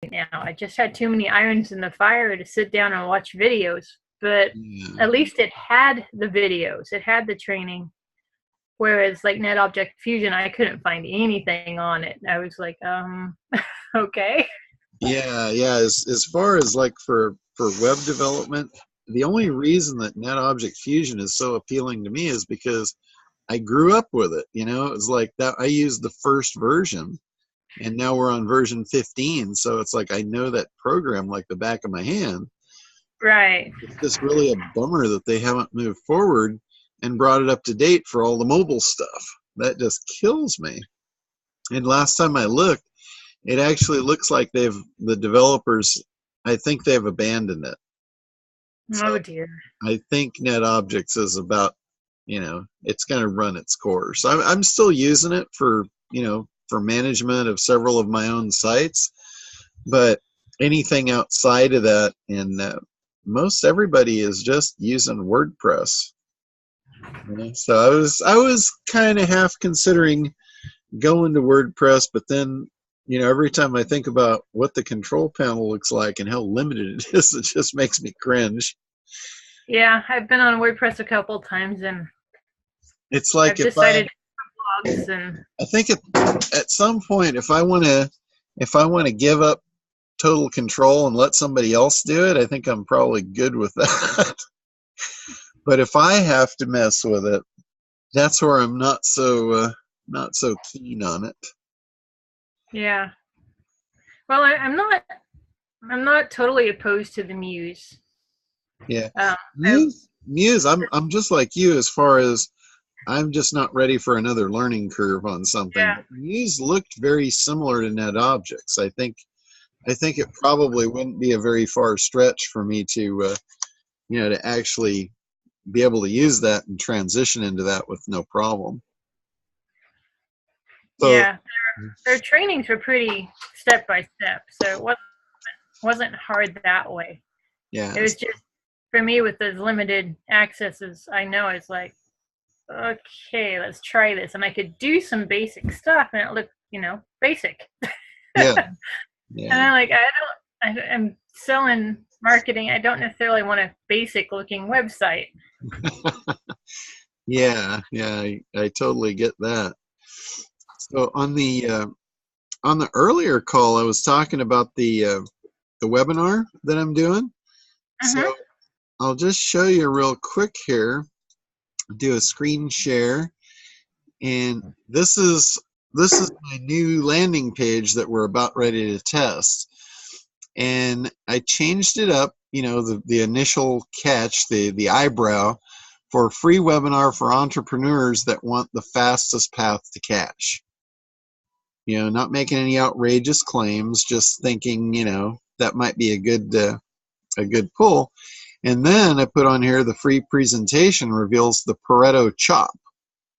now. I just had too many irons in the fire to sit down and watch videos. But Yeah. at least it had the videos, it had the training. Whereas like NetObject Fusion, I couldn't find anything on it. I was like, okay. Yeah, yeah. As far as like for web development, the only reason that NetObject Fusion is so appealing to me is because I grew up with it. You know, it's like that. I used the first version, and now we're on version 15. So it's like I know that program like the back of my hand. Right. It's just really a bummer that they haven't moved forward and brought it up to date for all the mobile stuff. That just kills me. And last time I looked, it actually looks like the developers, I think they've abandoned it. So Oh dear. I think NetObjects is about, it's going to run its course. I'm still using it for, for management of several of my own sites, but anything outside of that, and most everybody is just using WordPress. So I was kind of half considering going to WordPress, but then every time I think about what the control panel looks like and how limited it is, it just makes me cringe. Yeah, I've been on WordPress a couple times and It's like I've decided blogs and I think at some point if I want to give up total control and let somebody else do it, I think I'm probably good with that. But if I have to mess with it, that's where I'm not so keen on it. yeah. Well, I'm not totally opposed to the Muse. Yeah. Um, Muse, I'm just like you as far as I'm just not ready for another learning curve on something. yeah, But Muse looked very similar to NetObjects. I think it probably wouldn't be a very far stretch for me to to actually be able to use that and transition into that with no problem. So yeah. Their trainings were pretty step by step, so it wasn't hard that way. yeah, It was just for me with those limited accesses. I know it's like, okay, let's try this, and I could do some basic stuff, and it looked, basic. yeah, And yeah, I'm like, I'm selling marketing. I don't necessarily want a basic looking website. yeah, yeah. I totally get that. So on the earlier call, I was talking about the webinar that I'm doing. So Mm-hmm. I'll just show you real quick here. Do a screen share, and this is my new landing page that we're about ready to test. And I changed it up. The initial catch, the eyebrow, for a free webinar for entrepreneurs that want the fastest path to cash. Not making any outrageous claims, just thinking, that might be a good pull. And then I put on here the free presentation reveals the Pareto chop,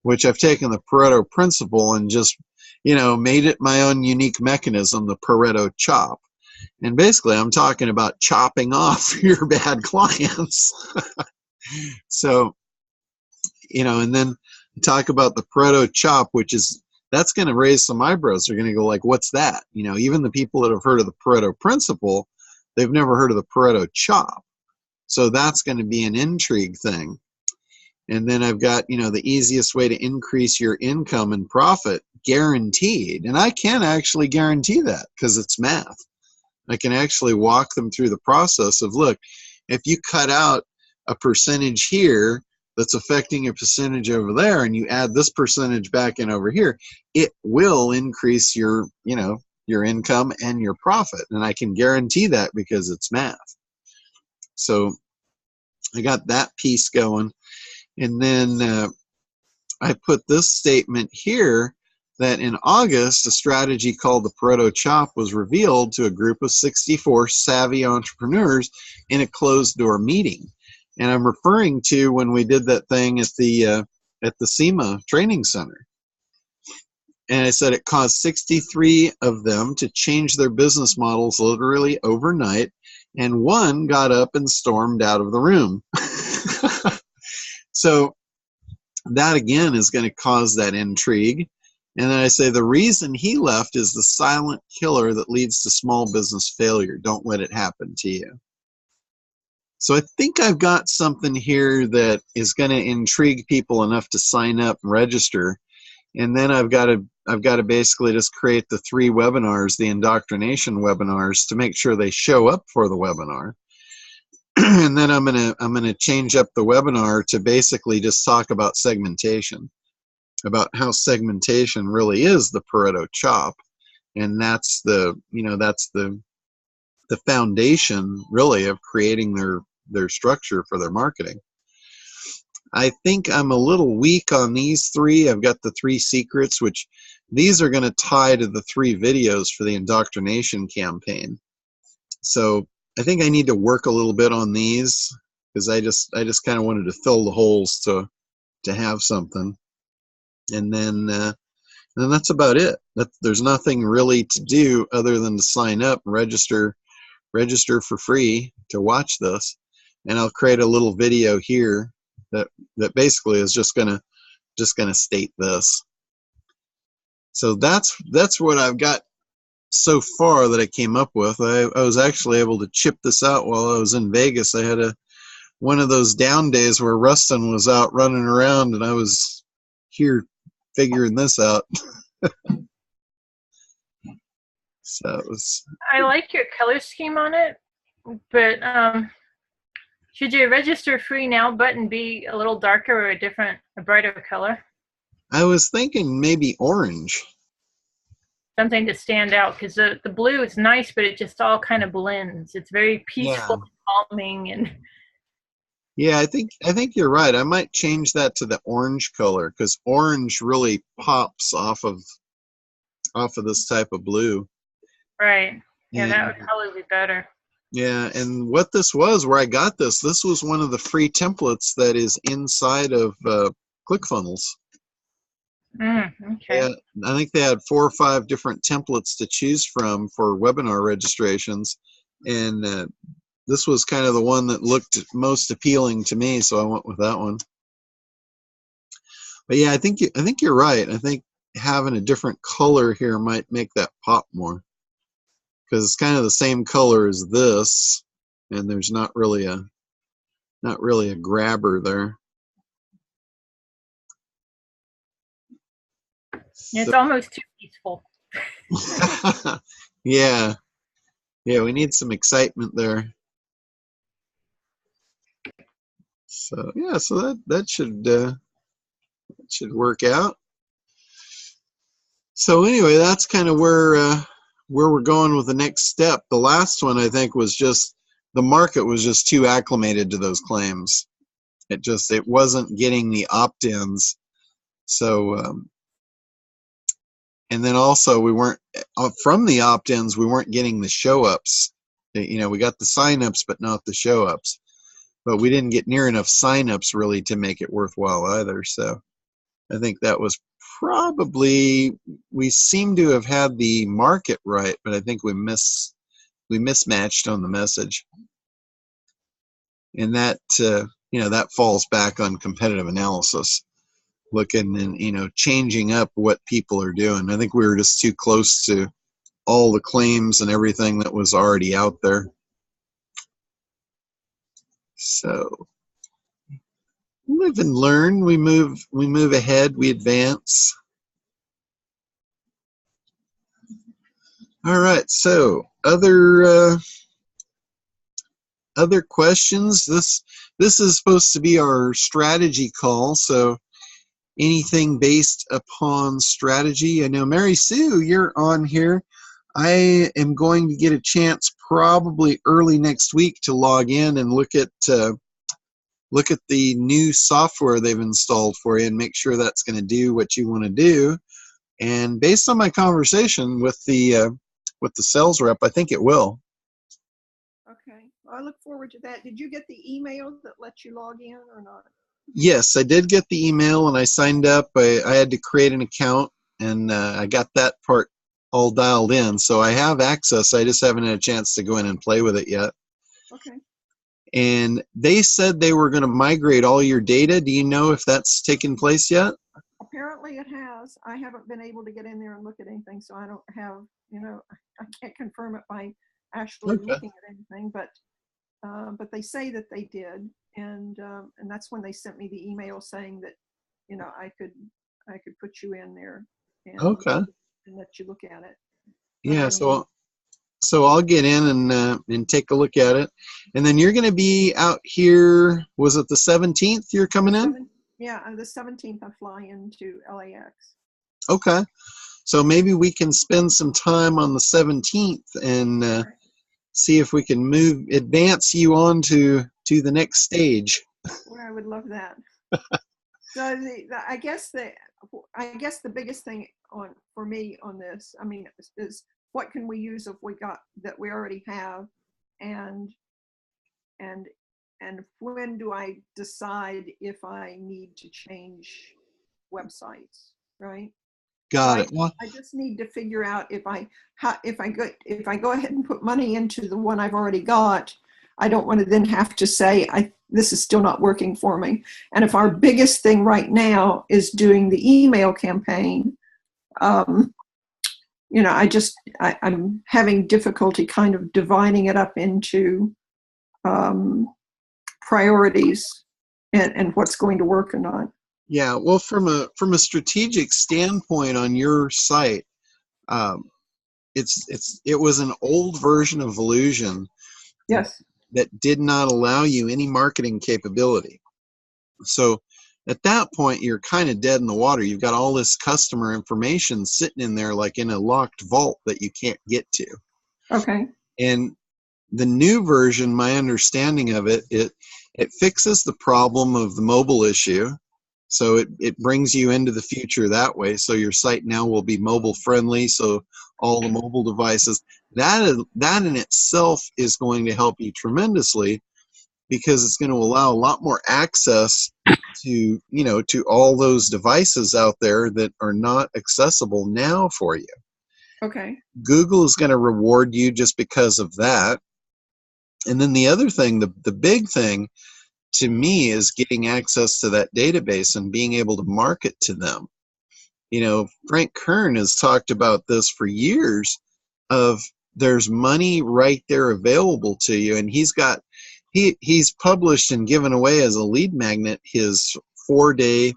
which I've taken the Pareto principle and just, made it my own unique mechanism, the Pareto chop. And basically, I'm talking about chopping off your bad clients. So, and then talk about the Pareto chop, that's going to raise some eyebrows. They're going to go like, what's that? Even the people that have heard of the Pareto principle, they've never heard of the Pareto chop. So that's going to be an intrigue thing. And then I've got, the easiest way to increase your income and profit, guaranteed. And I can actually guarantee that because it's math. I can actually walk them through the process of, look, if you cut out a percentage here that's affecting a percentage over there and you add this percentage back in over here, it will increase your income and your profit. And I can guarantee that because it's math. So I got that piece going. And then I put this statement here that in August, a strategy called the Pareto Chop was revealed to a group of 64 savvy entrepreneurs in a closed-door meeting. And I'm referring to when we did that thing at the SEMA Training Center. And I said it caused 63 of them to change their business models literally overnight, and one got up and stormed out of the room. So that, again, is going to cause that intrigue. And then I say the reason he left is the silent killer that leads to small business failure. Don't let it happen to you. So I think I've got something here that is going to intrigue people enough to sign up and register. And then I've got to basically just create the 3 webinars, the indoctrination webinars, to make sure they show up for the webinar. And then I'm gonna change up the webinar to basically just talk about segmentation, about how segmentation really is the Pareto chop, and that's the foundation really of creating their structure for their marketing. I think I'm a little weak on these 3. I've got the 3 secrets, which these are going to tie to the 3 videos for the indoctrination campaign. So I think I need to work a little bit on these, because I just kind of wanted to fill the holes to have something, and then that's about it. There's nothing really to do other than to sign up and register for free to watch this, and I'll create a little video here that basically is just gonna state this. So that's what I've got so far that I came up with. I was actually able to chip this out while I was in Vegas. I had one of those down days where Rustin was out running around and I was here figuring this out. So it was. I like your color scheme on it, but should your register free now button be a little darker or a brighter color? I was thinking maybe orange. Something to stand out, because the blue is nice, but it just all kind of blends. It's very peaceful, and calming, and yeah, I think you're right. I might change that to the orange color, because orange really pops off of this type of blue. Right. Yeah, and that would probably be better. Yeah, and what this was, where I got this was one of the free templates that is inside of ClickFunnels. Okay. I think they had 4 or 5 different templates to choose from for webinar registrations, and this was kind of the one that looked most appealing to me, so I went with that one. But yeah, I think you're right. I think having a different color here might make that pop more, because it's kind of the same color as this, and there's not really a grabber there. It's almost too peaceful. Yeah, we need some excitement there. So yeah, so that should work out. So anyway, that's kind of where we're going with the next step. The last one, I think, was just the market was just too acclimated to those claims. It wasn't getting the opt-ins. So and then also we weren't from the opt-ins, we weren't getting the show-ups. We got the sign-ups, but not the show-ups. But we didn't get near enough sign-ups really to make it worthwhile either. So I think that was probably, we seem to have had the market right, but I think we mismatched on the message. And that that falls back on competitive analysis, looking and changing up what people are doing. I think we were just too close to all the claims and everything that was already out there. So live and learn. We move ahead. We advance. All right. So other questions. This is supposed to be our strategy call. So anything based upon strategy. I know Mary Sue, you're on here. I am going to get a chance probably early next week to log in and look at the new software they've installed for you and make sure that's going to do what you want to do. And based on my conversation with the sales rep, I think it will. Okay, well, I look forward to that. Did you get the email that lets you log in or not? Yes, I did get the email and I signed up. I had to create an account and I got that part all dialed in. So I have access. I just haven't had a chance to go in and play with it yet. Okay. And they said they were going to migrate all your data. Do you know if that's taken place yet? Apparently it has. I haven't been able to get in there and look at anything, so I don't have, I can't confirm it by actually Okay. looking at anything, but they say that they did, and that's when they sent me the email saying that, I could put you in there Okay. and let you look at it. But Yeah. I mean, So I'll get in and take a look at it, and then you're going to be out here. Was it the 17th? You're coming in? yeah, on the 17th I fly into LAX. Okay. So maybe we can spend some time on the 17th and see if we can advance you on to the next stage. Well, I would love that. So I guess the biggest thing for me on this, I mean, is what can we use if we got that we already have, and and when do I decide if I need to change websites, right? So Got it. Well, I just need to figure out if I go ahead and put money into the one I've already got, I don't want to then have to say this is still not working for me. And if our biggest thing right now is doing the email campaign, I'm having difficulty kind of dividing it up into priorities and what's going to work or not. yeah. Well, from a strategic standpoint on your site, it was an old version of Volusion Yes. that did not allow you any marketing capability. So at that point, you're kind of dead in the water. You've got all this customer information sitting in there like in a locked vault that you can't get to. Okay. And the new version, my understanding of it fixes the problem of the mobile issue. So it brings you into the future that way. So your site now will be mobile friendly. So all the mobile devices, that in itself is going to help you tremendously, because it's going to allow a lot more access to all those devices out there that are not accessible now for you. Okay. Google is going to reward you just because of that. And then the other thing, the big thing to me, is getting access to that database and being able to market to them. Frank Kern has talked about this for years, of there's money right there available to you. And he's published and given away as a lead magnet his 4-day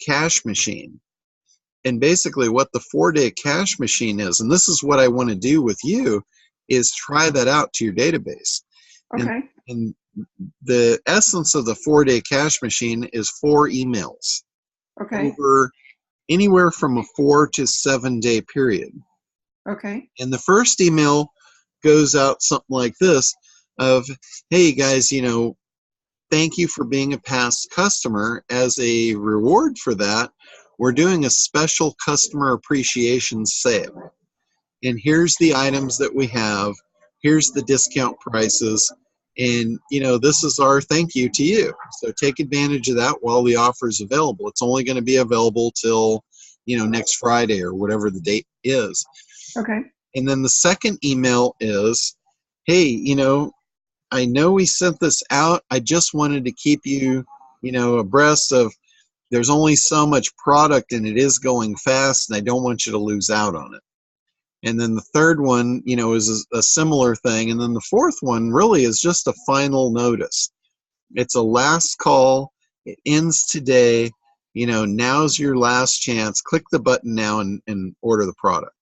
cash machine. And basically what the 4-day cash machine is, and this is what I want to do with you, is try that out to your database. Okay. And the essence of the 4-day cash machine is 4 emails Okay. over anywhere from a 4 to 7 day period. Okay. And the first email goes out something like this of, hey guys, thank you for being a past customer. As a reward for that, we're doing a special customer appreciation sale. And here's the items that we have. Here's the discount prices. And, this is our thank you to you. So take advantage of that while the offer is available. It's only going to be available till, next Friday or whatever the date is. Okay. And then the second email is, hey, I know we sent this out. I just wanted to keep you, abreast of, there's only so much product and it is going fast, and I don't want you to lose out on it. And then the third one, is a similar thing. And then the fourth one really is just a final notice. It's a last call. It ends today. Now's your last chance. Click the button now and order the product.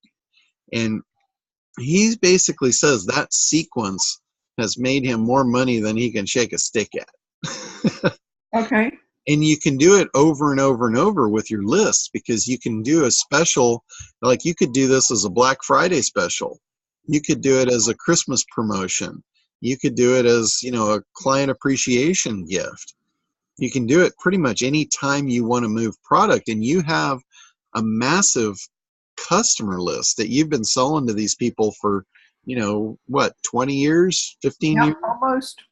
And he basically says that sequence has made him more money than he can shake a stick at. Okay. And you can do it over and over and over with your list, because you can do a special, like you could do this as a Black Friday special. You could do it as a Christmas promotion. You could do it as, a client appreciation gift. You can do it pretty much any time you want to move product, and you have a massive customer list that you've been selling to these people for, 20 years, 15 years? Almost.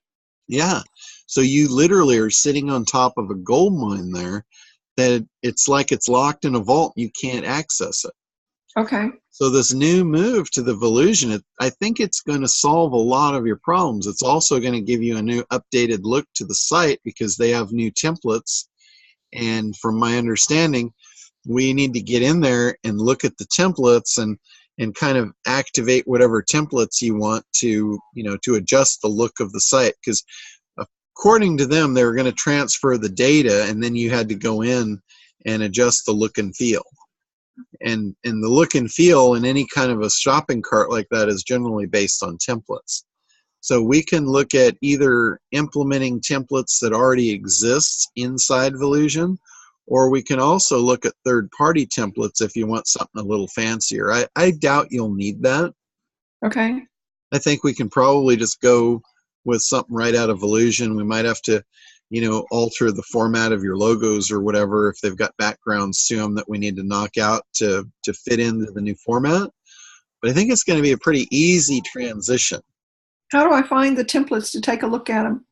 Yeah. So you literally are sitting on top of a gold mine there that it's like it's locked in a vault. You can't access it. Okay. So this new move to the Volusion, I think it's going to solve a lot of your problems. It's also going to give you a new updated look to the site, because they have new templates. And from my understanding, we need to get in there and look at the templates and kind of activate whatever templates you want to, to adjust the look of the site. Because according to them, they were going to transfer the data, and then you had to go in and adjust the look and feel. And the look and feel in any kind of a shopping cart like that is generally based on templates. So we can look at either implementing templates that already exist inside Volusion, or we can also look at third-party templates if you want something a little fancier. I doubt you'll need that. Okay. I think we can probably just go with something right out of Volusion. We might have to, alter the format of your logos or whatever if they've got backgrounds to them that we need to knock out to fit into the new format. But I think it's going to be a pretty easy transition. How do I find the templates to take a look at them?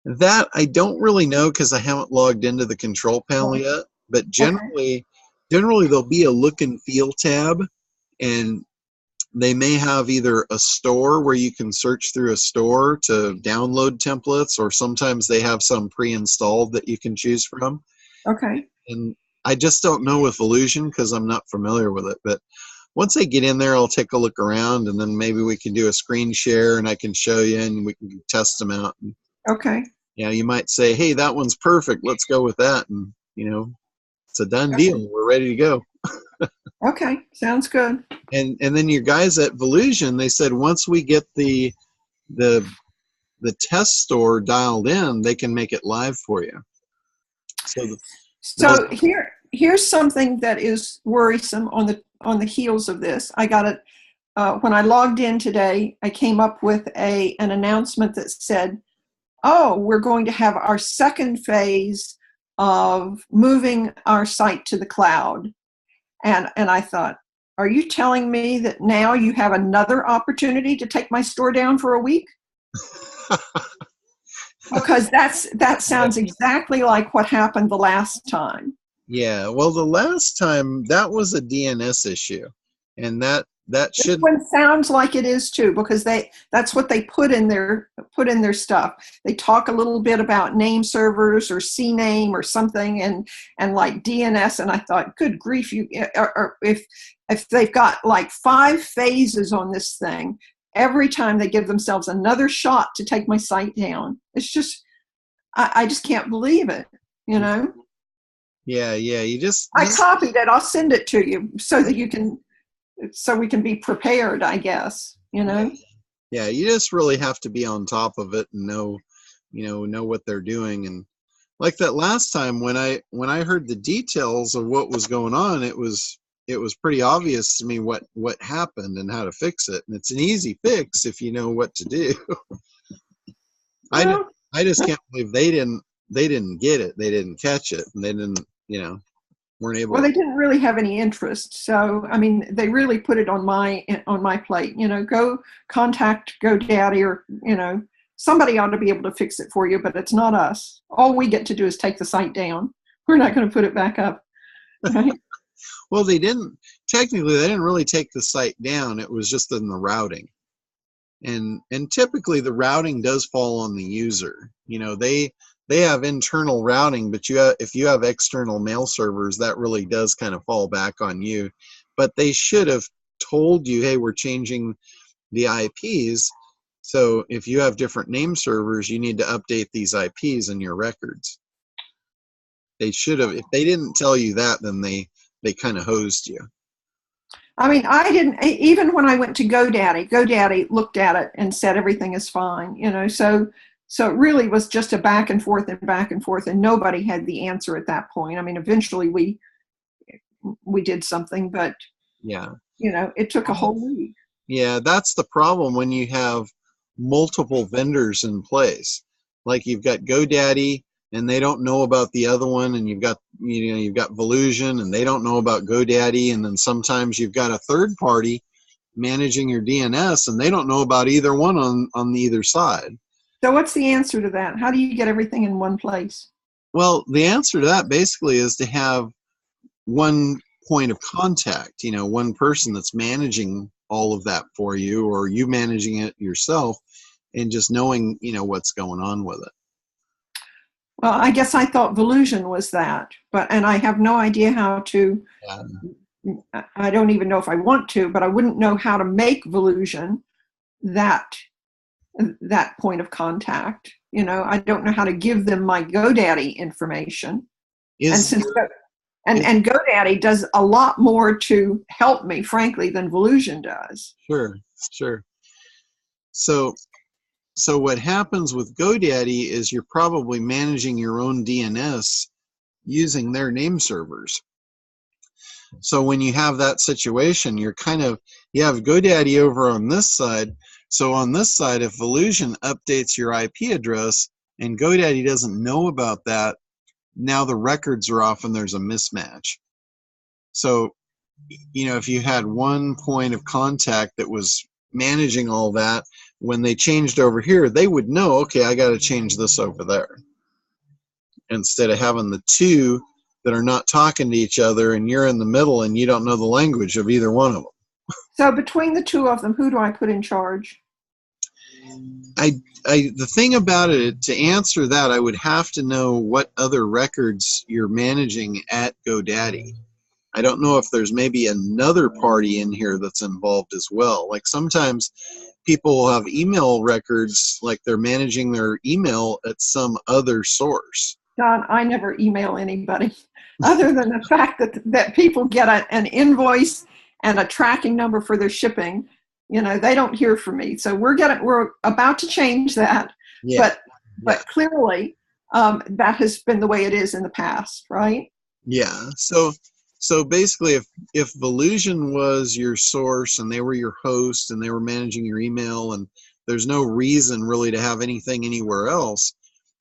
That I don't really know because I haven't logged into the control panel yet. But generally there'll be a look and feel tab, and they may have either a store where you can search through a store to download templates, or sometimes they have some pre-installed that you can choose from. Okay. And I just don't know with Volusion because I'm not familiar with it. But once I get in there, I'll take a look around, and then maybe we can do a screen share and I can show you and we can test them out. And, okay. You might say, hey, that one's perfect. Let's go with that. And, it's a done deal. We're ready to go. Okay. Sounds good. And then your guys at Volusion, they said once we get the test store dialed in, they can make it live for you. So here's something that is worrisome on the heels of this. I got it when I logged in today. I came up with an announcement that said, "Oh, we're going to have our second phase of moving our site to the cloud." And I thought, are you telling me that now you have another opportunity to take my store down for a week? Because that sounds exactly like what happened the last time. Yeah, well, the last time that was a DNS issue, and that should. This one sounds like it is too, because that's what they put in their stuff. They talk a little bit about name servers or CNAME or something, and like DNS. And I thought, good grief, or if they've got like 5 phases on this thing, every time they give themselves another shot to take my site down. It's just, I just can't believe it, Yeah, I copied it. I'll send it to you so that we can be prepared, I guess, Yeah, you just really have to be on top of it and know what they're doing. And like that last time when I heard the details of what was going on, it was pretty obvious to me what happened and how to fix it. And it's an easy fix if you know what to do. I just can't believe they didn't get it. They didn't catch it, and they didn't, weren't able. Well, they didn't really have any interest. So, I mean, they really put it on my plate. Go contact GoDaddy, or somebody ought to be able to fix it for you. But it's not us. All we get to do is take the site down. We're not going to put it back up. Right? Well, they didn't really take the site down. It was just in the routing. And typically the routing does fall on the user. They have internal routing, but if you have external mail servers, that really does kind of fall back on you. But they should have told you, hey, we're changing the IPs. So if you have different name servers, you need to update these IPs in your records. They should have. If they didn't tell you that, then they kind of hosed you. I mean, I didn't, even when I went to GoDaddy looked at it and said everything is fine, so it really was just a back and forth, and nobody had the answer at that point. I mean, eventually we did something, but it took a whole week. Yeah, that's the problem when you have multiple vendors in place. Like you've got GoDaddy, and they don't know about the other one, and you've got Volusion, and they don't know about GoDaddy, and then sometimes you've got a third party managing your DNS, and they don't know about either one on either side. So what's the answer to that? How do you get everything in one place? Well, the answer to that basically is to have one point of contact, one person that's managing all of that for you, or you managing it yourself, and just knowing, what's going on with it. Well, I guess I thought Volusion was that, and I have no idea how to. Yeah. I don't even know if I want to, but I wouldn't know how to make Volusion that point of contact. I don't know how to give them my GoDaddy information. And since and GoDaddy does a lot more to help me, frankly, than Volusion does. Sure. So what happens with GoDaddy is you're probably managing your own DNS using their name servers. So when you have that situation, you have GoDaddy over on this side. So on this side, if Volusion updates your IP address and GoDaddy doesn't know about that, now the records are off and there's a mismatch. So, if you had one point of contact that was managing all that, when they changed over here, they would know, okay, I got to change this over there. Instead of having the two that are not talking to each other and you're in the middle and you don't know the language of either one of them. So between the two of them, who do I put in charge? The thing about it, to answer that, I would have to know what other records you're managing at GoDaddy. I don't know if there's maybe another party in here that's involved as well. Like sometimes people will have email records, like they're managing their email at some other source. Don, I never email anybody other than the fact that people get an invoice and a tracking number for their shipping. They don't hear from me. So we're about to change that. Yeah. But clearly that has been the way it is in the past, right? Yeah. So basically, if Volusion was your source and they were your host and they were managing your email and there's no reason really to have anything anywhere else,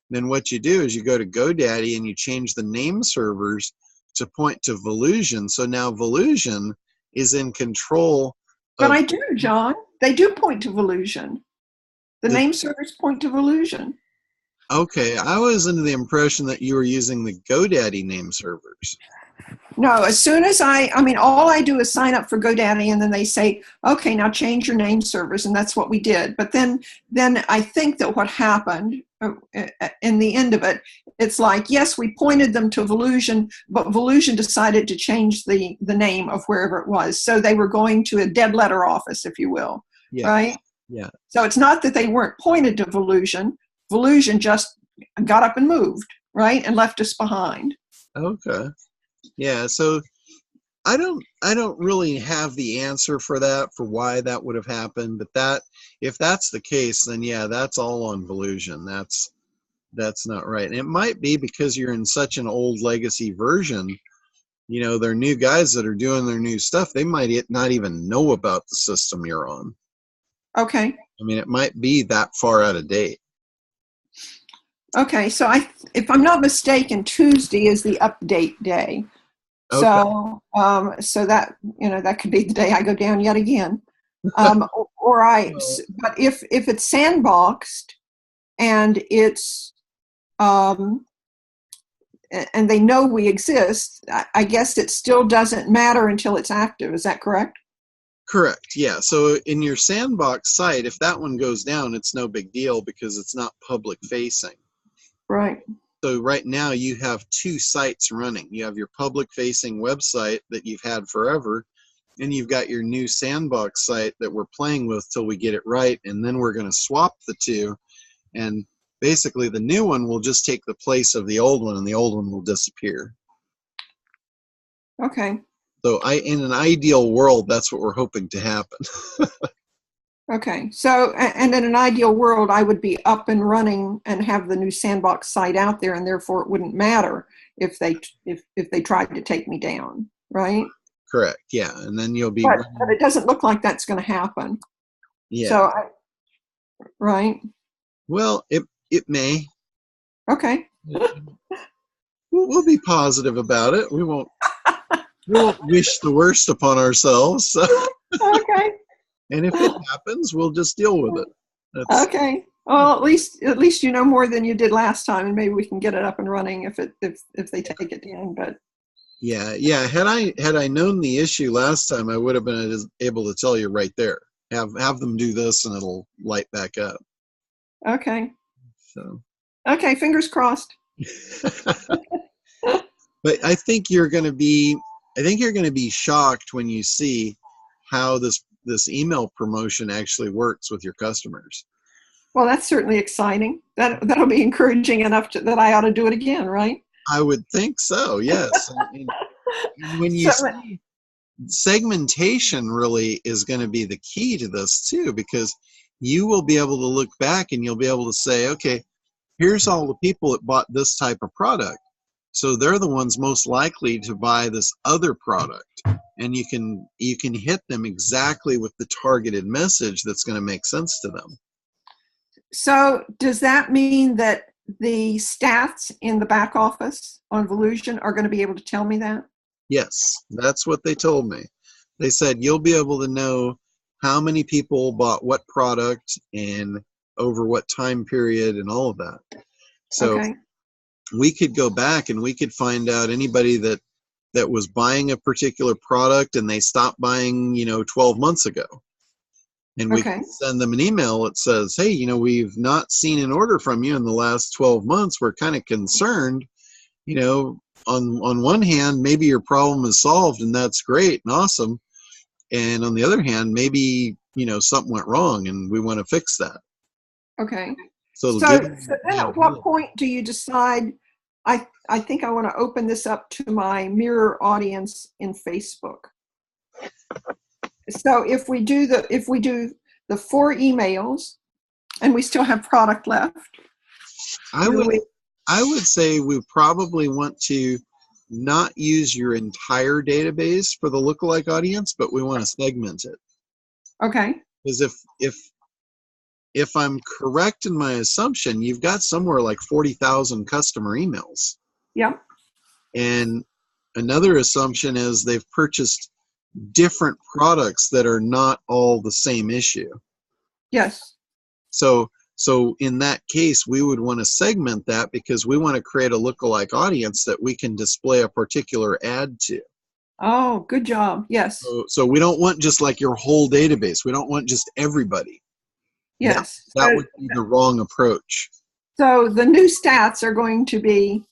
then what you do is you go to GoDaddy and you change the name servers to point to Volusion. So now Volusion is in control. But I do, John. They do point to Volusion. The name servers point to Volusion. Okay, I was under the impression that you were using the GoDaddy name servers. No, as soon as all I do is sign up for GoDaddy and then they say, okay, now change your name servers. And that's what we did. But then I think that what happened in the end of it, it's like, yes, we pointed them to Volusion, but Volusion decided to change the name of wherever it was. So they were going to a dead letter office, if you will. Yeah. Right? Yeah. So it's not that they weren't pointed to Volusion. Volusion just got up and moved, right? And left us behind. Okay. Yeah, so I don't really have the answer for that, for why that would have happened, but that, if that's the case, then yeah, that's all on Volusion. That's not right. And it might be because you're in such an old legacy version, they're new guys that are doing their new stuff. They might not even know about the system you're on. Okay. I mean, it might be that far out of date. Okay, so if I'm not mistaken, Tuesday is the update day. Okay. So that that could be the day I go down yet again. But if it's sandboxed and it's and they know we exist, I guess it still doesn't matter until it's active. Is that correct? Correct. Yeah. So in your sandbox site, if that one goes down, it's no big deal because it's not public facing. Right. So right now you have two sites running. You have your public-facing website that you've had forever, and you've got your new sandbox site that we're playing with till we get it right, and then we're going to swap the two, and basically the new one will just take the place of the old one, and the old one will disappear. Okay. So in an ideal world, that's what we're hoping to happen. Okay, so, and in an ideal world, I would be up and running and have the new sandbox site out there, and therefore it wouldn't matter if they tried to take me down, right? Correct, yeah, and then you'll be... But it doesn't look like that's going to happen. Yeah. So, right? Well, it may. Okay. We'll be positive about it. We won't wish the worst upon ourselves. So. Okay. And if it happens, we'll just deal with it. Okay. Well, at least you know more than you did last time, and maybe we can get it up and running if they take it down. But yeah. Had I known the issue last time, I would have been able to tell you right there. Have them do this, and it'll light back up. Okay. So. Okay. Fingers crossed. But I think you're going to be shocked when you see how this email promotion actually works with your customers. Well, that's certainly exciting. That'll be encouraging enough that I ought to do it again, right? I would think so, yes. And when you So, see segmentation really is going to be the key to this too, because you will be able to look back and you'll be able to say, okay, here's all the people that bought this type of product. So they're the ones most likely to buy this other product. And you can hit them exactly with the targeted message that's going to make sense to them. so does that mean that the stats in the back office on Volusion are going to be able to tell me that? Yes, that's what they told me. They said you'll be able to know how many people bought what product and over what time period and all of that. So Okay. we could go back and we could find out anybody that was buying a particular product and they stopped buying, 12 months ago. And we Okay. can send them an email that says, hey, we've not seen an order from you in the last 12 months. We're kind of concerned. On one hand, maybe your problem is solved and that's great and awesome. And on the other hand, maybe, something went wrong and we want to fix that. Okay. So it'll So give then at what point do you decide, I think I want to open this up to my mirror audience in Facebook? So if we do the 4 emails and we still have product left, I would say we probably want to not use your entire database for the lookalike audience, but we want to segment it. okay. Because if I'm correct in my assumption, you've got somewhere like 40,000 customer emails. Yeah. And another assumption is they've purchased different products that are not all the same issue. Yes. So in that case, we would want to segment that because we want to create a lookalike audience that we can display a particular ad to. Oh, good job. Yes. So we don't want just like your whole database. We don't want just everybody. Yes. That would be the wrong approach. So the new stats are going to be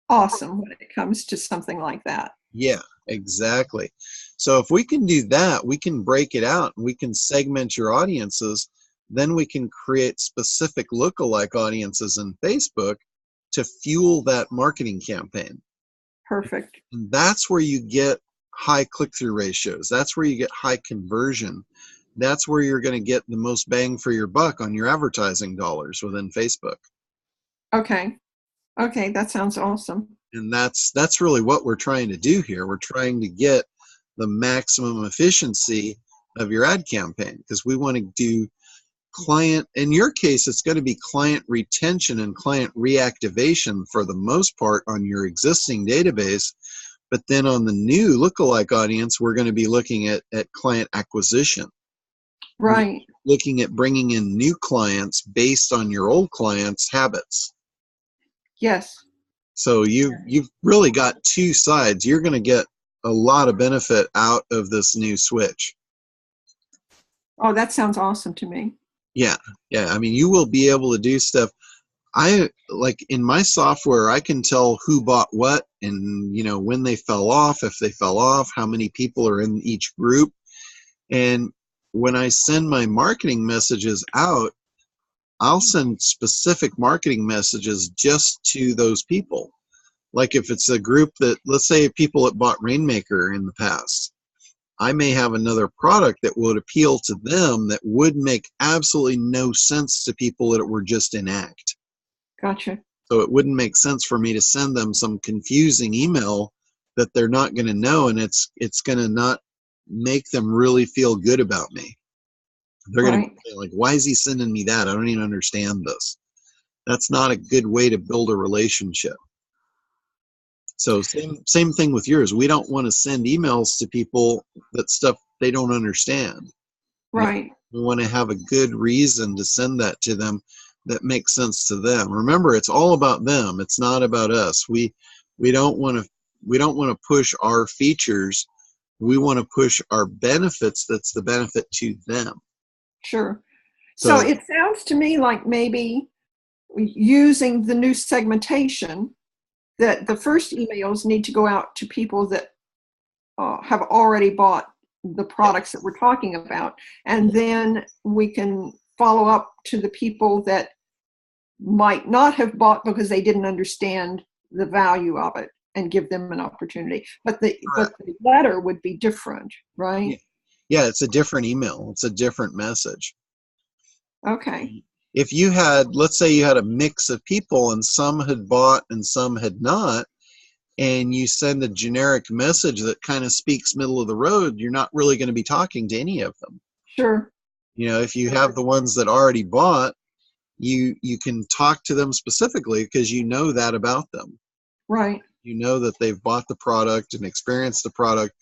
awesome when it comes to something like that. Yeah, exactly. So if we can do that, we can break it out and we can segment your audiences. Then we can create specific lookalike audiences in Facebook to fuel that marketing campaign. Perfect. And that's where you get high click-through ratios. That's where you get high conversion. That's where you're going to get the most bang for your buck on your advertising dollars within Facebook. Okay. Okay, that sounds awesome. And that's really what we're trying to do here. We're trying to get the maximum efficiency of your ad campaign because we want to do client, in your case, it's going to be client retention and client reactivation for the most part on your existing database. But then on the new lookalike audience, we're going to be looking at client acquisition. Right. We're looking at bringing in new clients based on your old clients' habits. Yes. So you've really got two sides. You're going to get a lot of benefit out of this new switch. Oh, that sounds awesome to me. Yeah. I mean, you will be able to do stuff. I like in my software, I can tell who bought what and, when they fell off, if they fell off, how many people are in each group. And when I send my marketing messages out, I'll send specific marketing messages just to those people. Like if it's a group that, let's say people that bought Rainmaker in the past, I may have another product that would appeal to them that would make absolutely no sense to people that were just in ACT. Gotcha. So it wouldn't make sense for me to send them some confusing email that they're not going to know, and it's going to not make them really feel good about me. They're going to be like, why is he sending me that? I don't even understand this. That's not a good way to build a relationship. So same thing with yours. We don't want to send emails to people that stuff they don't understand. Right. We want to have a good reason to send that to them that makes sense to them. Remember, it's all about them. It's not about us. We don't want to push our features. We want to push our benefits. That's the benefit to them. Sure. So it sounds to me like maybe using the new segmentation that the first emails need to go out to people that have already bought the products that we're talking about, and then we can follow up to the people that might not have bought because they didn't understand the value of it and give them an opportunity. But the letter would be different, right? Yeah, it's a different email. It's a different message. Okay. If you had, let's say you had a mix of people and some had bought and some had not, and you send a generic message that kind of speaks middle of the road, you're not really going to be talking to any of them. Sure. If you have the ones that already bought, you can talk to them specifically because you know that about them. Right. You know that they've bought the product and experienced the product,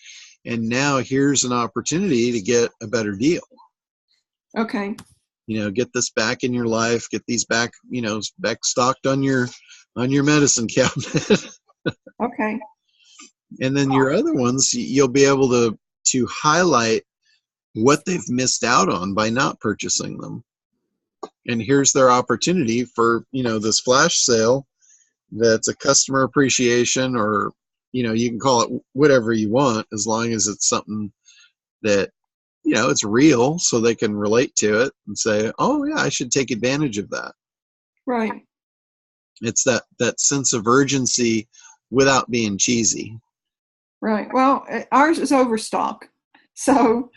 and now here's an opportunity to get a better deal. Okay. Get this back in your life, get these back, back stocked on your medicine cabinet. Okay. And then your other ones, you'll be able to highlight what they've missed out on by not purchasing them. And here's their opportunity for, this flash sale that's a customer appreciation, or, you can call it whatever you want, as long as it's something that, it's real, so they can relate to it and say, oh yeah, I should take advantage of that. Right. It's that sense of urgency without being cheesy. Right. Well, ours is overstock, so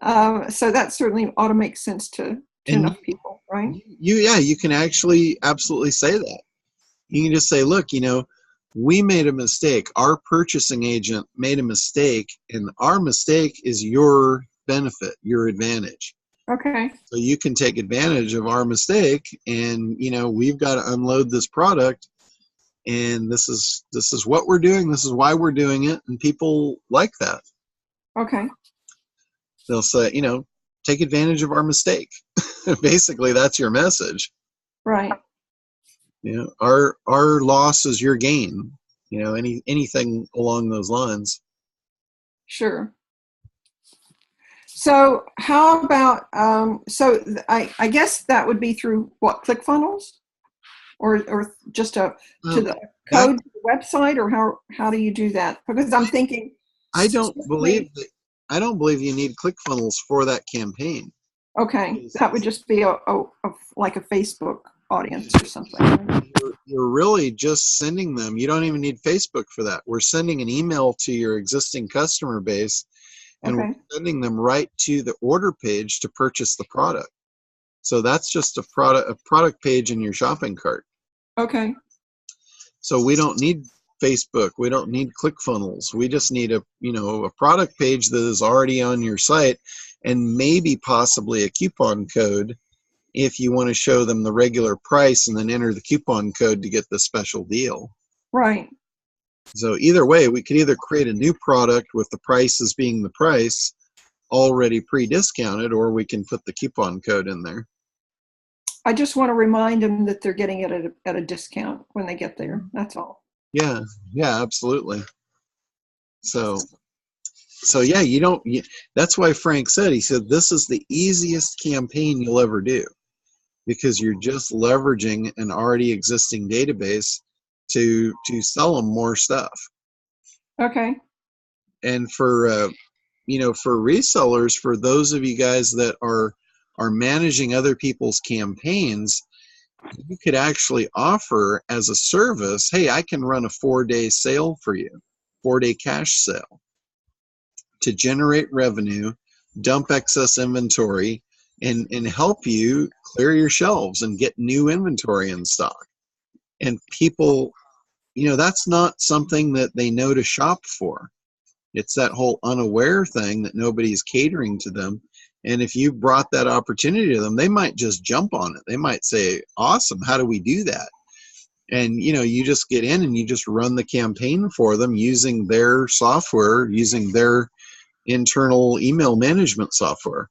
that certainly ought to make sense to enough people, right? You can actually absolutely say that. You can just say, look, we made a mistake. Our purchasing agent made a mistake, and our mistake is your benefit, your advantage. Okay. So you can take advantage of our mistake, and we've got to unload this product, and this is what we're doing. This is why we're doing it, and people like that. Okay. They'll say, take advantage of our mistake. Basically, that's your message. Right. Our loss is your gain. Anything along those lines. Sure. So how about I guess that would be through what, ClickFunnels, or just to the code to the website, or how do you do that? Because I'm thinking I don't believe you need ClickFunnels for that campaign. Okay, that would just be like a Facebook audience or something. You're really just sending them. You don't even need Facebook for that. We're sending an email to your existing customer base, and we're sending them right to the order page to purchase the product. So that's just a product page in your shopping cart. Okay. So we don't need Facebook. We don't need ClickFunnels. We just need a product page that is already on your site, and maybe possibly a coupon code if you want to show them the regular price and then enter the coupon code to get the special deal. Right. So either way, we could either create a new product with the price as being the price already pre-discounted, or we can put the coupon code in there. I just want to remind them that they're getting it at a discount when they get there. That's all. Yeah, absolutely. So yeah, that's why Frank said, he said, this is the easiest campaign you'll ever do, because you're just leveraging an already existing database to sell them more stuff. Okay. And for resellers, for those of you guys that are managing other people's campaigns, you could actually offer as a service, hey, I can run a 4-day sale for you, 4-day cash sale, to generate revenue, dump excess inventory, and help you clear your shelves and get new inventory in stock. And people, that's not something that they know to shop for. It's that whole unaware thing that nobody's catering to them. And if you brought that opportunity to them, they might just jump on it. They might say, awesome, how do we do that? And, you just get in and you just run the campaign for them using their software, using their internal email management software.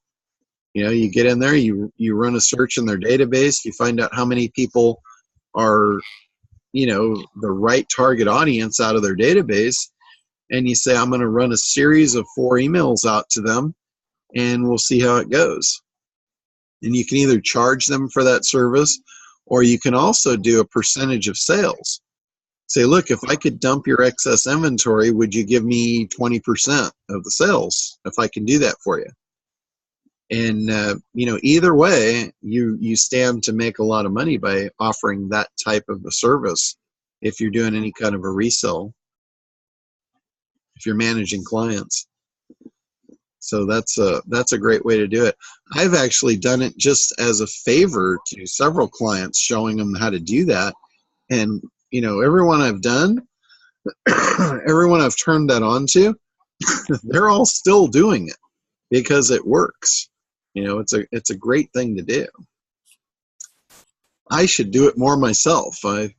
You get in there, you run a search in their database, you find out how many people are, the right target audience out of their database, and you say, I'm going to run a series of 4 emails out to them, and we'll see how it goes. And you can either charge them for that service, or you can also do a percentage of sales. Say, look, if I could dump your excess inventory, would you give me 20% of the sales if I can do that for you? And either way, you stand to make a lot of money by offering that type of a service if you're doing any kind of a resell, if you're managing clients. So that's a great way to do it. I've actually done it just as a favor to several clients, showing them how to do that. And everyone I've done, everyone I've turned that on to, they're all still doing it because it works. It's a great thing to do. I should do it more myself. I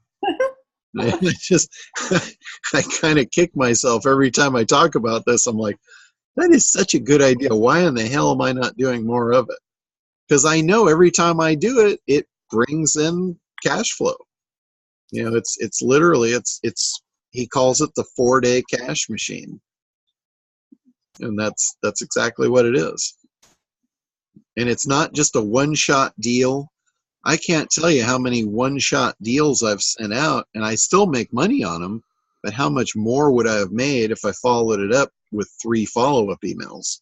kind of kick myself every time I talk about this. I'm like, that is such a good idea. Why in the hell am I not doing more of it? Because I know every time I do it, it brings in cash flow. It's literally, he calls it the 4-day cash machine. And that's exactly what it is. And it's not just a one-shot deal. I can't tell you how many one-shot deals I've sent out, and I still make money on them, but how much more would I have made if I followed it up with 3 follow-up emails?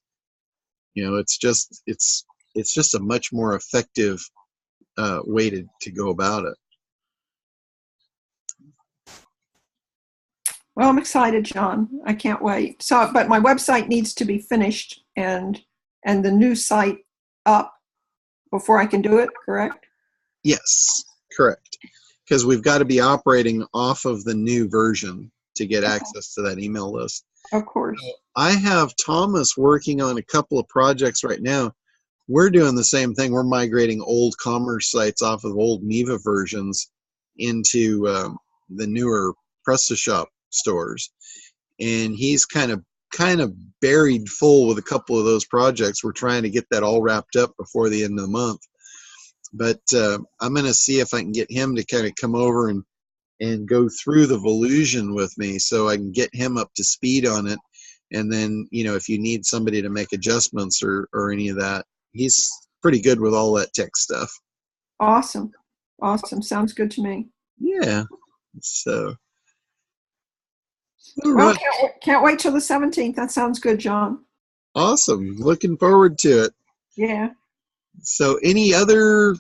It's just a much more effective way to go about it. Well, I'm excited, John. I can't wait. So, but my website needs to be finished and the new site up before I can do it, correct? Yes, correct. Because we've got to be operating off of the new version to get access to that email list. Of course. I have Thomas working on a couple of projects right now. We're doing the same thing. We're migrating old commerce sites off of old Miva versions into the newer PrestaShop stores. And he's kind of buried full with a couple of those projects. We're trying to get that all wrapped up before the end of the month. But I'm going to see if I can get him to kind of come over and go through the Volusion with me so I can get him up to speed on it. And then, if you need somebody to make adjustments or any of that, he's pretty good with all that tech stuff. Awesome. Sounds good to me. Yeah. So. Well, can't wait till the 17th. That sounds good, John. Awesome. Looking forward to it. Yeah. So any other,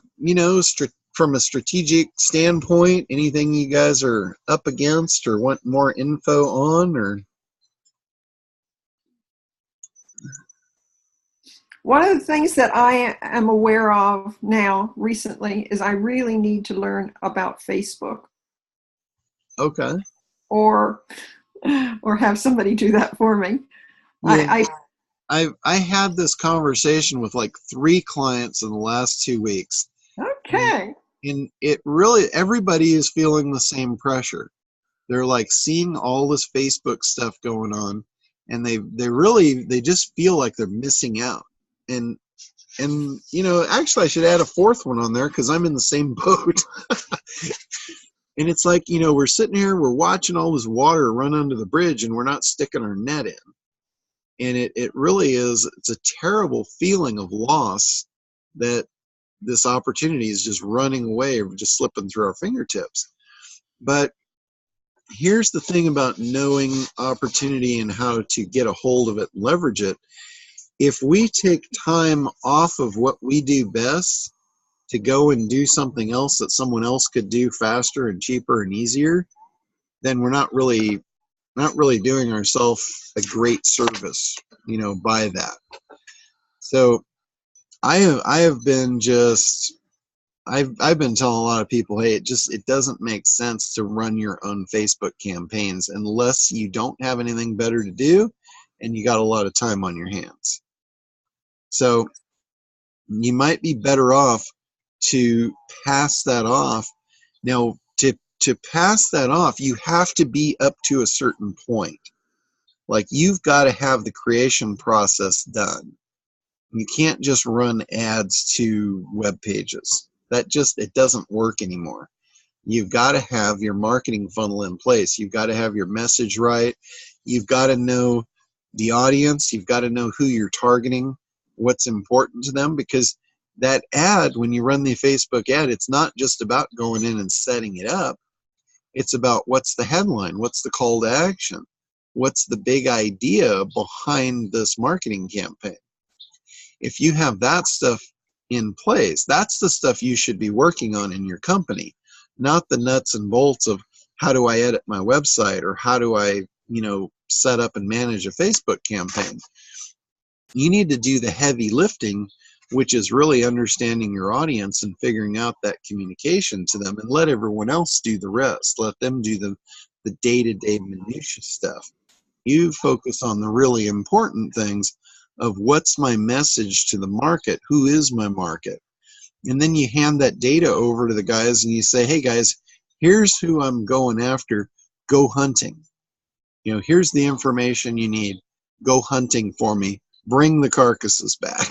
from a strategic standpoint, anything you guys are up against or want more info on? Or one of the things that I am aware of now recently is I really need to learn about Facebook. Okay. Or have somebody do that for me. Yeah. I had this conversation with like 3 clients in the last 2 weeks. Okay. And it really, everybody is feeling the same pressure. They're like seeing all this Facebook stuff going on, and they just feel like they're missing out. And actually I should add a 4th one on there because I'm in the same boat. And it's like, we're sitting here, we're watching all this water run under the bridge, and we're not sticking our net in. And it really is, it's a terrible feeling of loss that this opportunity is just running away or just slipping through our fingertips. But here's the thing about knowing opportunity and how to get a hold of it and leverage it. If we take time off of what we do best to go and do something else that someone else could do faster and cheaper and easier, then we're not really doing ourselves a great service, by that. So I've been telling a lot of people, hey, it doesn't make sense to run your own Facebook campaigns unless you don't have anything better to do and you got a lot of time on your hands. So you might be better off to pass that off. Now, to pass that off, you have to be up to a certain point. Like, you've got to have the creation process done. You can't just run ads to web pages. It doesn't work anymore. You've got to have your marketing funnel in place. You've got to have your message right. You've got to know the audience. You've got to know who you're targeting, what's important to them, because that ad, when you run the Facebook ad, it's not just about going in and setting it up. It's about what's the headline, what's the call to action, what's the big idea behind this marketing campaign. If you have that stuff in place, that's the stuff you should be working on in your company, not the nuts and bolts of how do I edit my website or how do I, set up and manage a Facebook campaign. You need to do the heavy lifting, which is really understanding your audience and figuring out that communication to them, and let everyone else do the rest. Let them do the day-to-day minutia stuff. You focus on the really important things of what's my message to the market, who is my market. And then you hand that data over to the guys and you say, hey guys, here's who I'm going after, go hunting. Here's the information you need, go hunting for me, bring the carcasses back.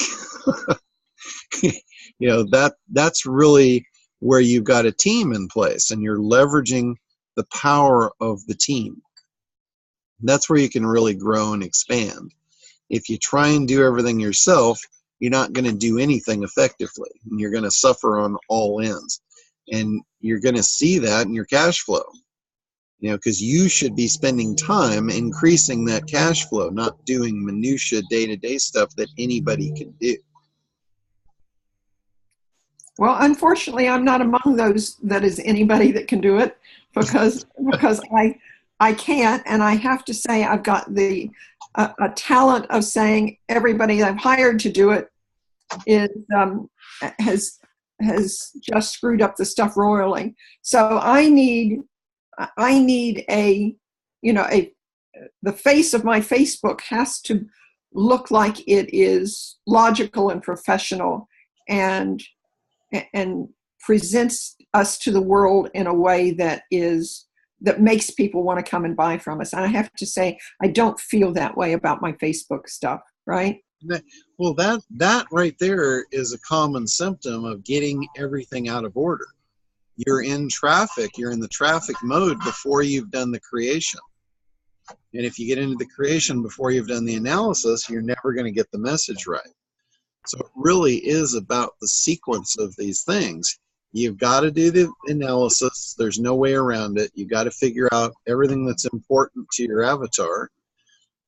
That's really where you've got a team in place and you're leveraging the power of the team. That's where you can really grow and expand. If you try and do everything yourself, you're not going to do anything effectively, and you're going to suffer on all ends. And you're going to see that in your cash flow, because you should be spending time increasing that cash flow, not doing minutia day-to-day stuff that anybody can do. Well, unfortunately, I'm not among those that is anybody that can do it, because I can't, and I have to say I've got the a talent of saying everybody I've hired to do it has just screwed up the stuff royally. So I need the face of my Facebook has to look like it is logical and professional and presents us to the world in a way that makes people want to come and buy from us. And I have to say, I don't feel that way about my Facebook stuff, right? Well, that right there is a common symptom of getting everything out of order. You're in the traffic mode before you've done the creation. And if you get into the creation before you've done the analysis, you're never going to get the message right. So it really is about the sequence of these things. You've got to do the analysis. There's no way around it. You've got to figure out everything that's important to your avatar,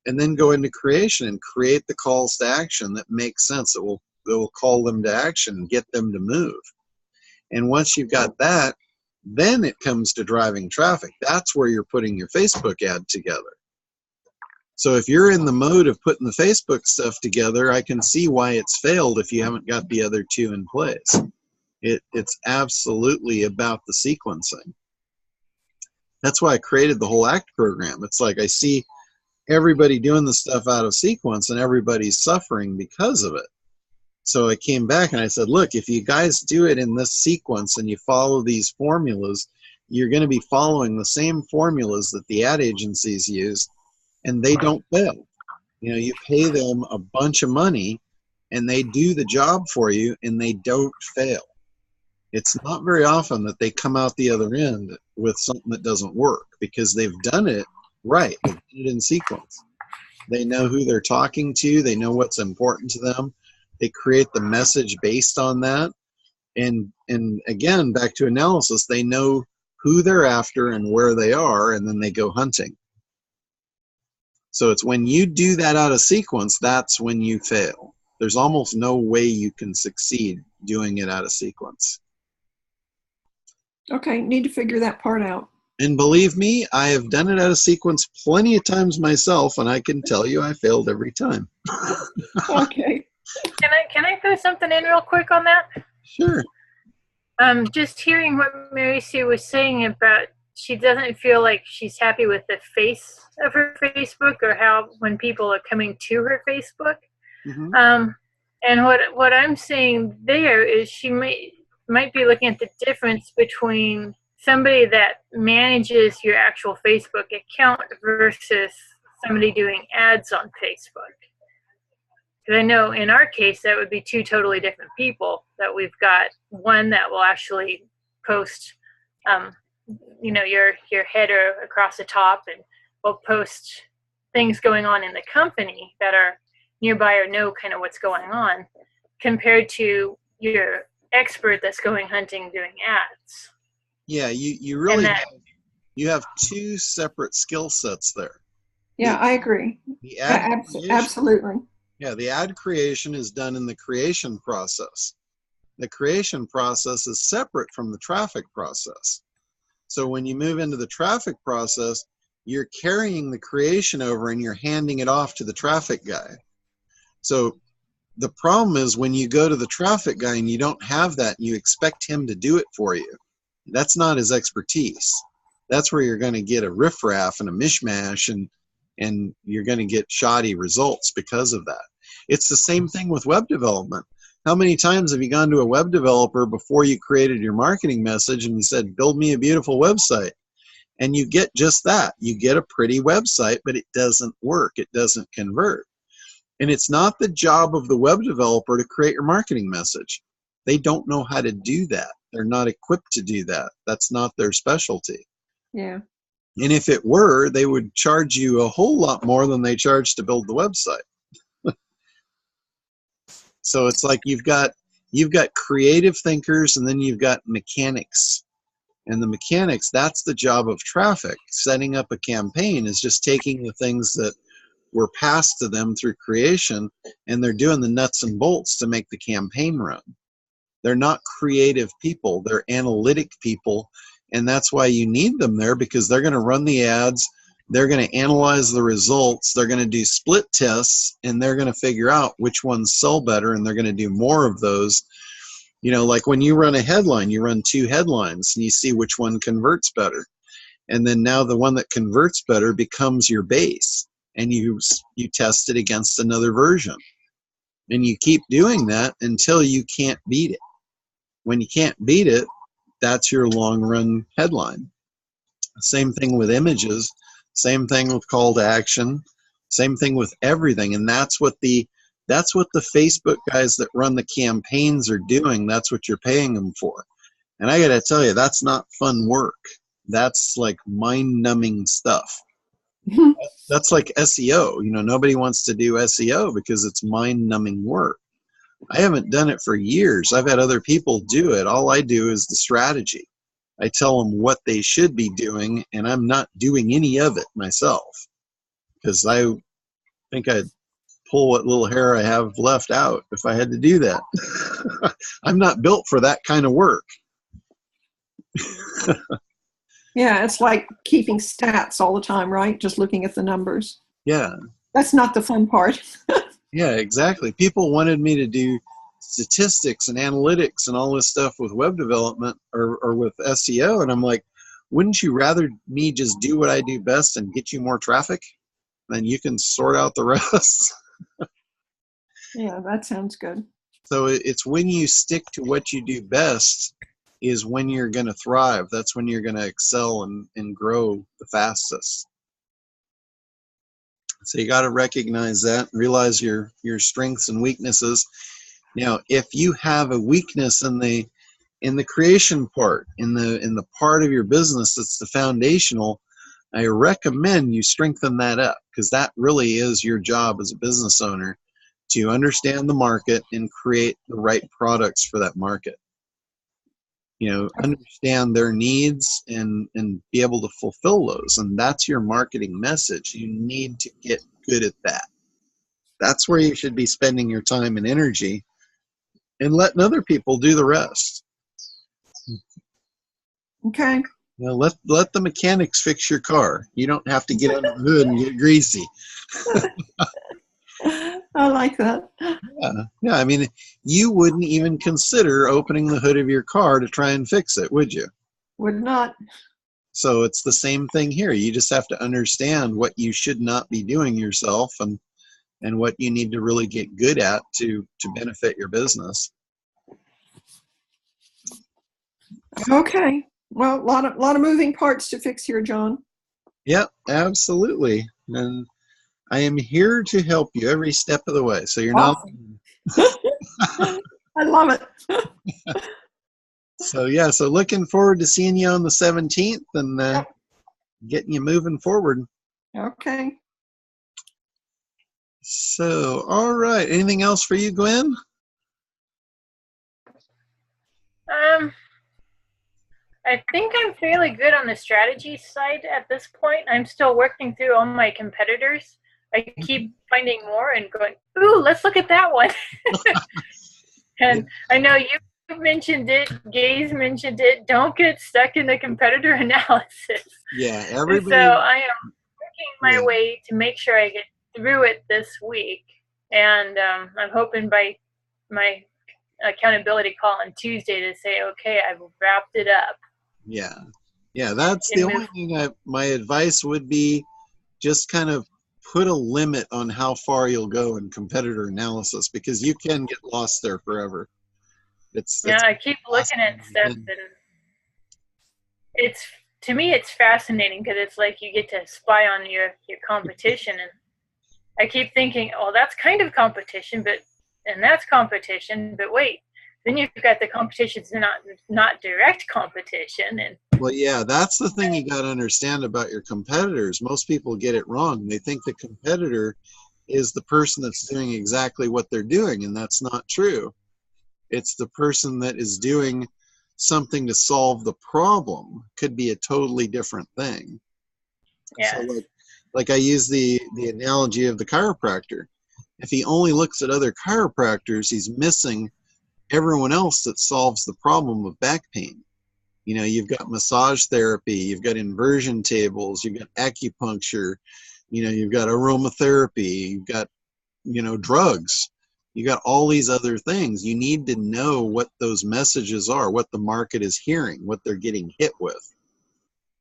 and then go into creation and create the calls to action that make sense, that will call them to action and get them to move. And once you've got that, then it comes to driving traffic. That's where you're putting your Facebook ad together. So if you're in the mode of putting the Facebook stuff together, I can see why it's failed if you haven't got the other two in place. It's absolutely about the sequencing. That's why I created the whole ACT program. It's like I see everybody doing the stuff out of sequence and everybody's suffering because of it. So I came back and I said, look, if you guys do it in this sequence and you follow these formulas, you're going to be following the same formulas that the ad agencies use, and they don't fail. You pay them a bunch of money and they do the job for you and they don't fail. It's not very often that they come out the other end with something that doesn't work, because they've done it right. They've done it in sequence. They know who they're talking to. They know what's important to them. They create the message based on that. And again, back to analysis, they know who they're after and where they are, and then they go hunting. So it's when you do that out of sequence, that's when you fail. There's almost no way you can succeed doing it out of sequence. Okay, need to figure that part out. And believe me, I have done it out of sequence plenty of times myself, and I can tell you I failed every time. Okay. Can I throw something in real quick on that? Sure. Just hearing what Mary Sue was saying about she doesn't feel like she's happy with the face of her Facebook, or how when people are coming to her Facebook. Mm-hmm. And what I'm saying there is she might be looking at the difference between somebody that manages your actual Facebook account versus somebody doing ads on Facebook. Because I know in our case, that would be two totally different people. That we've got one that will actually post, your header across the top, and will post things going on in the company that are nearby or know kind of what's going on, compared to your expert that's going hunting doing ads. Yeah, you really You have two separate skill sets there. Yeah, I agree. The ad creation, Absolutely. yeah, the ad creation is done in the creation process. The creation process is separate from the traffic process. So when you move into the traffic process, you're carrying the creation over and you're handing it off to the traffic guy. So the problem is when you go to the traffic guy and you don't have that, and you expect him to do it for you. That's not his expertise. That's where you're going to get a riffraff and a mishmash, and you're going to get shoddy results because of that. It's the same thing with web development. How many times have you gone to a web developer before you created your marketing message and you said, build me a beautiful website? And you get just that. You get a pretty website, but it doesn't work. It doesn't convert. And it's not the job of the web developer to create your marketing message. They don't know how to do that. They're not equipped to do that. That's not their specialty. Yeah. And if it were, they would charge you a whole lot more than they charge to build the website. So it's like you've got creative thinkers, and then you've got mechanics. And the mechanics, that's the job of traffic. Setting up a campaign is just taking the things that were passed to them through creation, and they're doing the nuts and bolts to make the campaign run. They're not creative people, they're analytic people, and that's why you need them there, because they're going to run the ads, they're going to analyze the results, they're going to do split tests, and they're going to figure out which ones sell better, and they're going to do more of those. You know, like when you run a headline, you run 2 headlines and you see which one converts better. And then now the one that converts better becomes your base, and you test it against another version. And you keep doing that until you can't beat it. When you can't beat it, that's your long run headline. Same thing with images, same thing with call to action, same thing with everything. And that's what the Facebook guys that run the campaigns are doing. That's what you're paying them for. And I got to tell you, that's not fun work. That's like mind-numbing stuff. That's like SEO. You know, nobody wants to do SEO because it's mind-numbing work. I haven't done it for years. I've had other people do it. All I do is the strategy. I tell them what they should be doing, and I'm not doing any of it myself, because I think I'd pull what little hair I have left out if I had to do that. I'm not built for that kind of work. Yeah, it's like keeping stats all the time, right? Just looking at the numbers. Yeah. That's not the fun part. Yeah, exactly. People wanted me to do statistics and analytics and all this stuff with web development or with SEO, and I'm like, wouldn't you rather me just do what I do best and get you more traffic? Then you can sort out the rest. Yeah, that sounds good. So it's when you stick to what you do best is when you're going to thrive. That's when you're going to excel and grow the fastest. So you got to recognize that, realize your strengths and weaknesses. Now, if you have a weakness in the creation part, in the part of your business that's the foundational, I recommend you strengthen that up, because that really is your job as a business owner, to understand the market and create the right products for that market. You know, understand their needs and be able to fulfill those. And that's your marketing message. You need to get good at that. That's where you should be spending your time and energy, and letting other people do the rest. Okay. You know, let the mechanics fix your car. You don't have to get under the hood and get greasy. I like that. Yeah. I mean, you wouldn't even consider opening the hood of your car to try and fix it, would you? Would not. So it's the same thing here. You just have to understand what you should not be doing yourself, and what you need to really get good at to benefit your business. Okay. Well, a lot of moving parts to fix here, John. Yep, absolutely. And I am here to help you every step of the way. So you're awesome. I love it. So yeah, so looking forward to seeing you on the 17th and getting you moving forward. Okay. So, all right. Anything else for you, Glenn? I think I'm fairly good on the strategy side at this point. I'm still working through all my competitors. I keep finding more and going, ooh, let's look at that one. And I know you mentioned it, Gaze mentioned it. Don't get stuck in the competitor analysis. Yeah, So everybody. I am working my Yeah. way to make sure I get through it this week. And I'm hoping by my accountability call on Tuesday to say, okay, I've wrapped it up. Yeah. Yeah, that's the And only move. thing my advice would be, just kind of put a limit on how far you'll go in competitor analysis, because you can get lost there forever. Yeah, It's I keep looking at stuff, fascinating. and it's, to me it's fascinating because it's like you get to spy on your competition, and I keep thinking, oh, that's kind of competition, but and that's competition, but wait, then you've got the competition's not direct competition, and Well, yeah, that's the thing you got to understand about your competitors. Most people get it wrong. They think the competitor is the person that's doing exactly what they're doing, and that's not true. It's the person that is doing something to solve the problem. Could be a totally different thing. So yes, like I use the analogy of the chiropractor. If he only looks at other chiropractors, he's missing everyone else that solves the problem of back pain. You know, you've got massage therapy, you've got inversion tables, you've got acupuncture, you know, you've got aromatherapy, you've got, you know, drugs. You got all these other things. You need to know what those messages are, what the market is hearing, what they're getting hit with.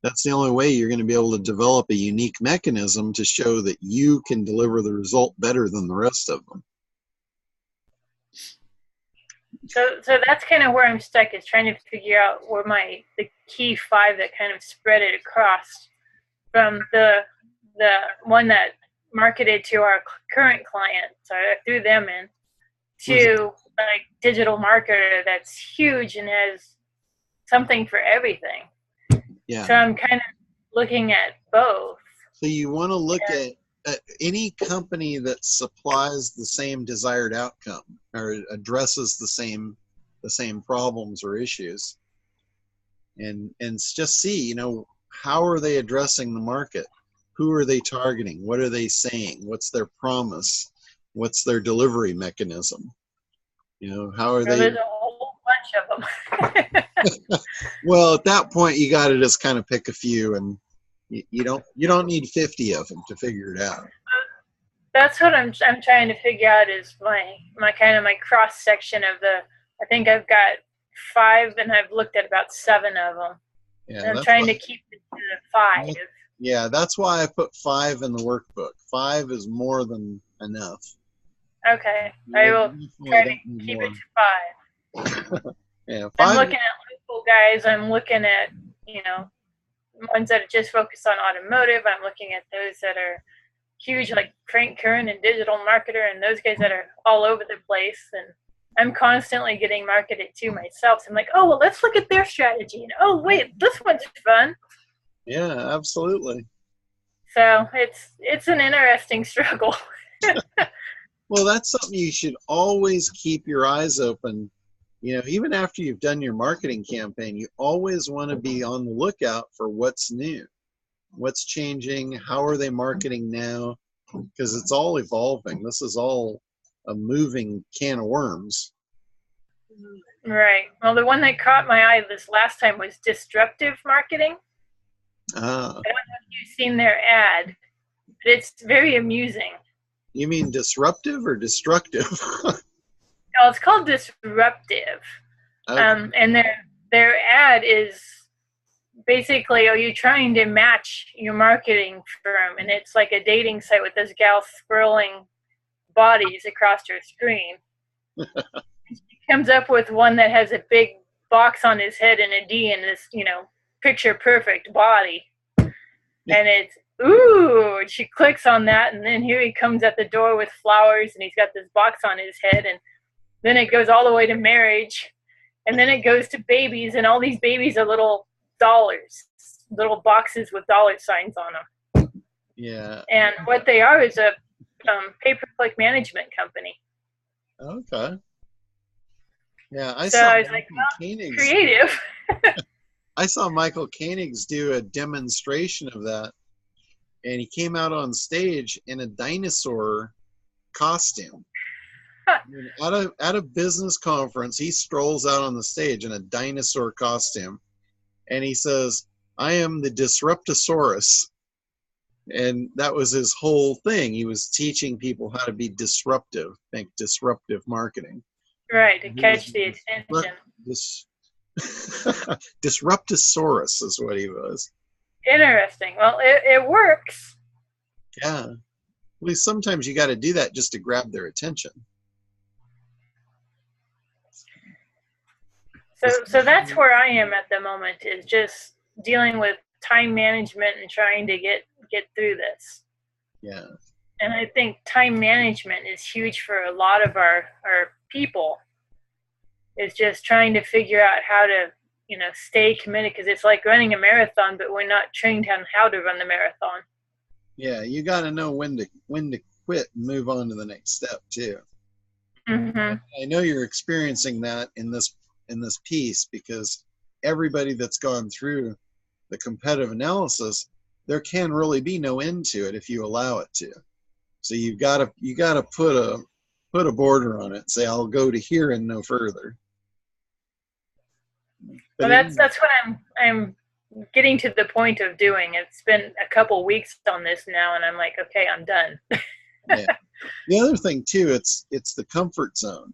That's the only way you're going to be able to develop a unique mechanism to show that you can deliver the result better than the rest of them. so that's kind of where I'm stuck, is trying to figure out where the key five that kind of spread it across from the one that marketed to our current clients, so I threw them in, to like digital marketer that's huge and has something for everything. Yeah. So I'm kind of looking at both. So you want to look And, at any company that supplies the same desired outcome or addresses the same problems or issues, and just see, you know, how are they addressing the market? Who are they targeting? What are they saying? What's their promise? What's their delivery mechanism? You know, how are well, they? there's a whole bunch of them. Well, at that point, you got to just kind of pick a few, and you don't need 50 of them to figure it out. That's what I'm trying to figure out, is my kind of my cross section of the. I think I've got 5, and I've looked at about 7 of them. Yeah, And I'm that's trying why. to keep it to the 5. Yeah, that's why I put 5 in the workbook. 5 is more than enough. Okay, I will try to keep it to 5. Yeah, I'm 5. looking at local guys. I'm looking at, you know, ones that are just focused on automotive. I'm looking at those that are huge, like Frank Kern and digital marketer, and those guys that are all over the place. And I'm constantly getting marketed to myself. So I'm like, oh, well, let's look at their strategy. And oh, wait, this one's fun. Yeah, absolutely. So it's an interesting struggle. Well, that's something you should always keep your eyes open. You know, even after you've done your marketing campaign, you always want to be on the lookout for what's new, what's changing, how are they marketing now, because it's all evolving. This is all a moving can of worms. Right. Well, the one that caught my eye this last time was disruptive marketing. Ah, I don't know if you've seen their ad, but it's very amusing. you mean disruptive or destructive? Oh, it's called disruptive, Okay. and their ad is basically, are you trying to match your marketing firm? And it's like a dating site with this gal scrolling bodies across her screen. She comes up with one that has a big box on his head and a D and this, you know, picture perfect body. And it's, ooh, and she clicks on that, and then here he comes at the door with flowers, and he's got this box on his head, and then it goes all the way to marriage, and then it goes to babies, and all these babies are little dollars, little boxes with dollar signs on them. Yeah. And what they are is a pay-per-click management company. Okay. Yeah, I So saw I was Mark like, and well, Koenig's. creative. I saw Michael Koenigs do a demonstration of that, and he came out on stage in a dinosaur costume. At a business conference, he strolls out on the stage in a dinosaur costume, and he says, "I am the Disruptosaurus." And that was his whole thing. He was teaching people how to be disruptive, think disruptive marketing. Right, to catch the attention. Disruptosaurus is what he was. Interesting. Well, it works. Yeah. At least sometimes you got to do that just to grab their attention. So that's where I am at the moment, is just dealing with time management and trying to get through this. Yeah. And I think time management is huge for a lot of our people. It's just trying to figure out how to, stay committed, because it's like running a marathon, but we're not trained on how to run the marathon. Yeah, you got to know when to quit and move on to the next step too. Mm-hmm. I know you're experiencing that in this piece, because everybody that's gone through the competitive analysis, there can really be no end to it if you allow it to. So you got to put a border on it. Say, I'll go to here and no further. Well, that's what I'm getting to the point of doing. It's been a couple weeks on this now, and I'm like, okay, I'm done. Yeah. The other thing too, it's the comfort zone.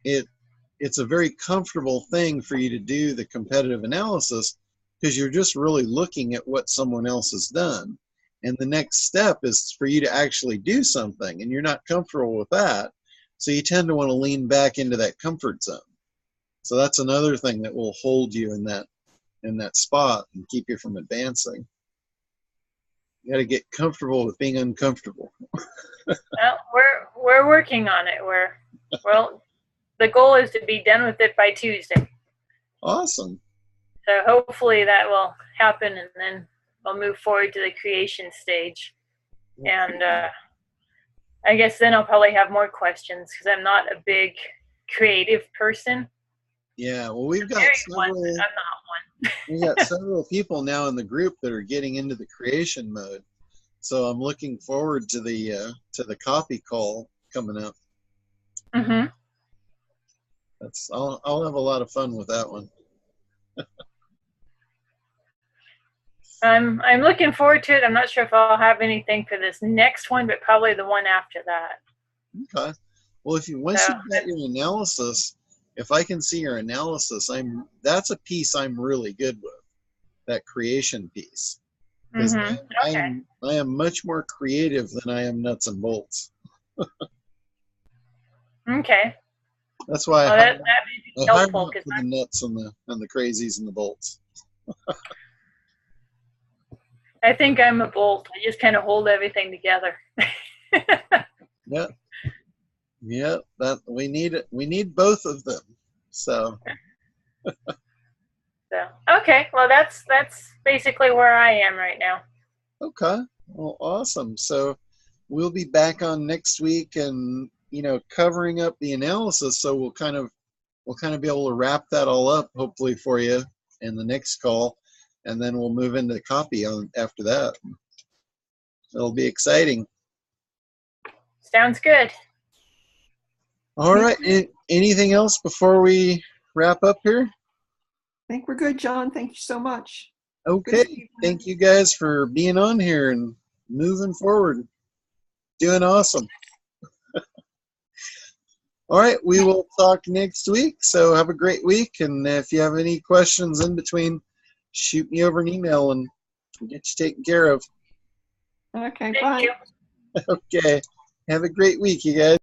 It's a very comfortable thing for you to do the competitive analysis, because you're just really looking at what someone else has done. And the next step is for you to actually do something, and you're not comfortable with that. So you tend to want to lean back into that comfort zone. So that's another thing that will hold you in that spot and keep you from advancing. You got to get comfortable with being uncomfortable. Well, we're working on it. The goal is to be done with it by Tuesday. Awesome. So hopefully that will happen, and then we'll move forward to the creation stage. And I guess then I'll probably have more questions, because I'm not a big creative person. Yeah, well, we've got several people now in the group that are getting into the creation mode. So I'm looking forward to the copy call coming up. Mm-hmm. I'll have a lot of fun with that one. I'm looking forward to it. I'm not sure if I'll have anything for this next one, but probably the one after that. Okay. Well, once you've got your analysis, if I can see your analysis, that's a piece I'm really good with, that creation piece. Because Okay. I am much more creative than I am nuts and bolts. Okay. That's why that may be helpful, for the nuts and the crazies and the bolts. I think I'm a bolt. I just kind of hold everything together. Yeah. That we need both of them. So. Okay. Well, that's basically where I am right now. Okay. Well, awesome. So we'll be back on next week, and covering up the analysis. So we'll kind of be able to wrap that all up, hopefully, for you in the next call, and then we'll move into copy after that. It'll be exciting. Sounds good. All right. Anything else before we wrap up here? I think we're good, John. Thank you so much. Okay. Thank you guys for being on here and moving forward. Doing awesome. All right. We will talk next week. So have a great week. And if you have any questions in between, shoot me over an email and we'll get you taken care of. Okay. Thank Bye. you. Okay. Have a great week, you guys.